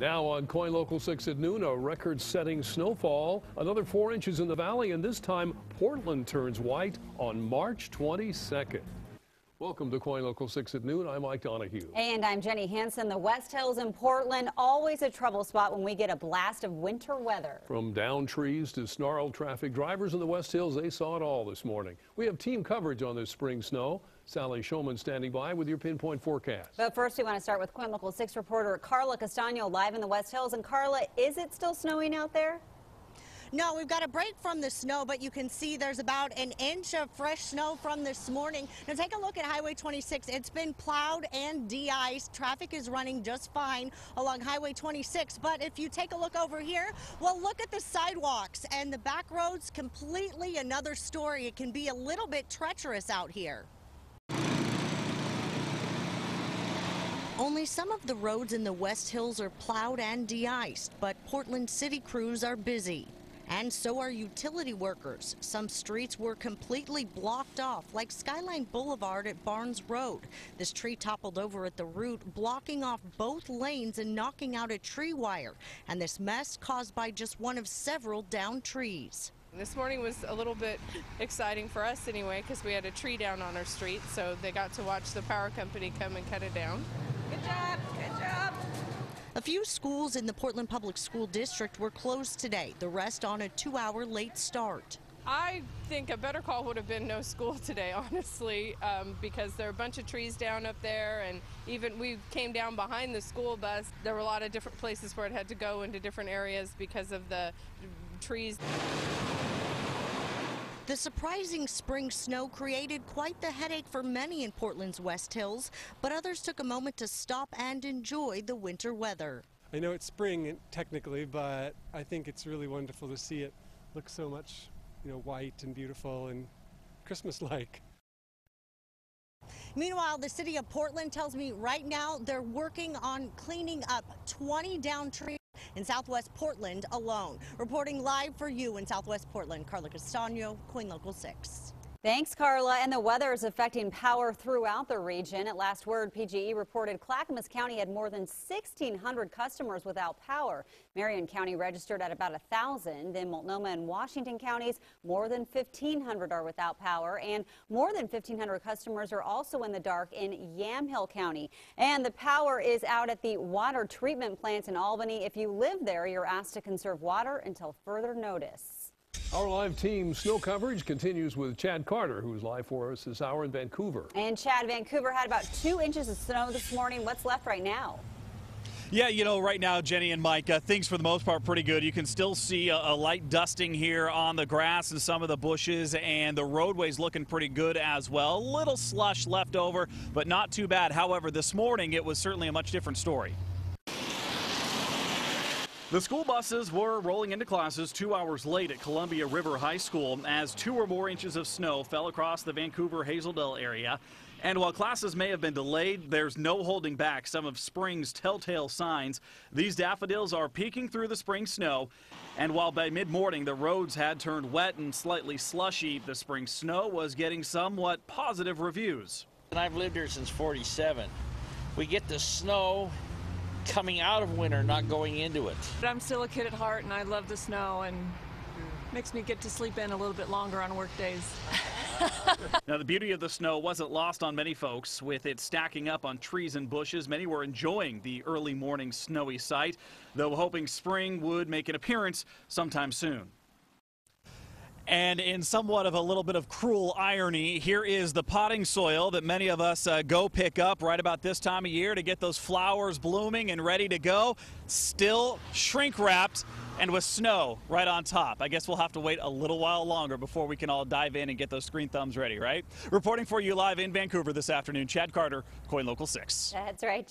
Now on Coin Local 6 at noon, a record-setting snowfall, another 4 inches in the valley, and this time Portland turns white on March 22nd. Welcome to Coin Local 6 at noon. I'm Mike Donahue. And I'm Jenny Hansen. The West Hills in Portland, always a trouble spot when we get a blast of winter weather. From downed trees to snarled traffic, drivers in the West Hills, they saw it all this morning. We have team coverage on this spring snow. Sally Shulman standing by with your pinpoint forecast. But first, we want to start with Coin Local 6 reporter CARLA Castano live in the West Hills. And Carla, is it still snowing out there? No, we've got a break from the snow, but you can see there's about an inch of fresh snow from this morning. Now take a look at Highway 26. It's been plowed and de-iced. Traffic is running just fine along Highway 26. But if you take a look over here, well, look at the sidewalks and the back roads, completely another story. It can be a little bit treacherous out here. Only some of the roads in the West Hills are plowed and de-iced, but Portland city crews are busy. And so are utility workers. Some streets were completely blocked off, like Skyline Boulevard at Barnes Road. This tree toppled over at the root, blocking off both lanes and knocking out a tree wire. And this mess caused by just one of several downed trees. This morning was a little bit exciting for us anyway, because we had a tree down on our street, so they got to watch the power company come and cut it down. Good job, good job. A few schools in the Portland Public School District were closed today, the rest on a 2-hour late start. I think a better call would have been no school today, honestly, because there are a bunch of trees down up there, and even we came down behind the school bus. There were a lot of different places where it had to go into different areas because of the trees. The surprising spring snow created quite the headache for many in Portland's West Hills, but others took a moment to stop and enjoy the winter weather. I know it's spring technically, but I think it's really wonderful to see it look so much, white and beautiful and Christmas-like. Meanwhile, the city of Portland tells me right now they're working on cleaning up 20 downed trees in Southwest Portland alone. Reporting live for you in Southwest Portland, Carla Castano, Coin Local 6. Thanks, Carla. And the weather is affecting power throughout the region. At last word, PGE reported Clackamas County had more than 1,600 customers without power. Marion County registered at about 1,000. In Multnomah and Washington counties, more than 1,500 are without power. And more than 1,500 customers are also in the dark in Yamhill County. And the power is out at the water treatment plant in Albany. If you live there, you're asked to conserve water until further notice. Our live team snow coverage continues with Chad Carter, who's live for us this hour in Vancouver. And Chad, Vancouver had about 2 inches of snow this morning. What's left right now? Yeah, right now, Jenny and Mike, things for the most part pretty good. You can still see a light dusting here on the grass and some of the bushes, and the roadway's looking pretty good as well. A little slush left over, but not too bad. However, this morning it was certainly a much different story. The school buses were rolling into classes 2 hours late at Columbia River High School as 2 or more inches of snow fell across the Vancouver-Hazeldale area. And while classes may have been delayed, there's no holding back some of spring's telltale signs. These daffodils are peeking through the spring snow. And while by mid-morning the roads had turned wet and slightly slushy, the spring snow was getting somewhat positive reviews. And I've lived here since '47. We get the snow coming out of winter, not going into it. I'm still a kid at heart, and I love the snow, and makes me get to sleep in a little bit longer on work days. Now, the beauty of the snow wasn't lost on many folks. With it stacking up on trees and bushes, many were enjoying the early morning snowy sight, though hoping spring would make an appearance sometime soon. And in somewhat of a little bit of cruel irony, here is the potting soil that many of us go pick up right about this time of year to get those flowers blooming and ready to go. Still shrink wrapped and with snow right on top. I guess we'll have to wait a little while longer before we can all dive in and get those green thumbs ready, right? Reporting for you live in Vancouver this afternoon, Chad Carter, Coin Local 6. That's right.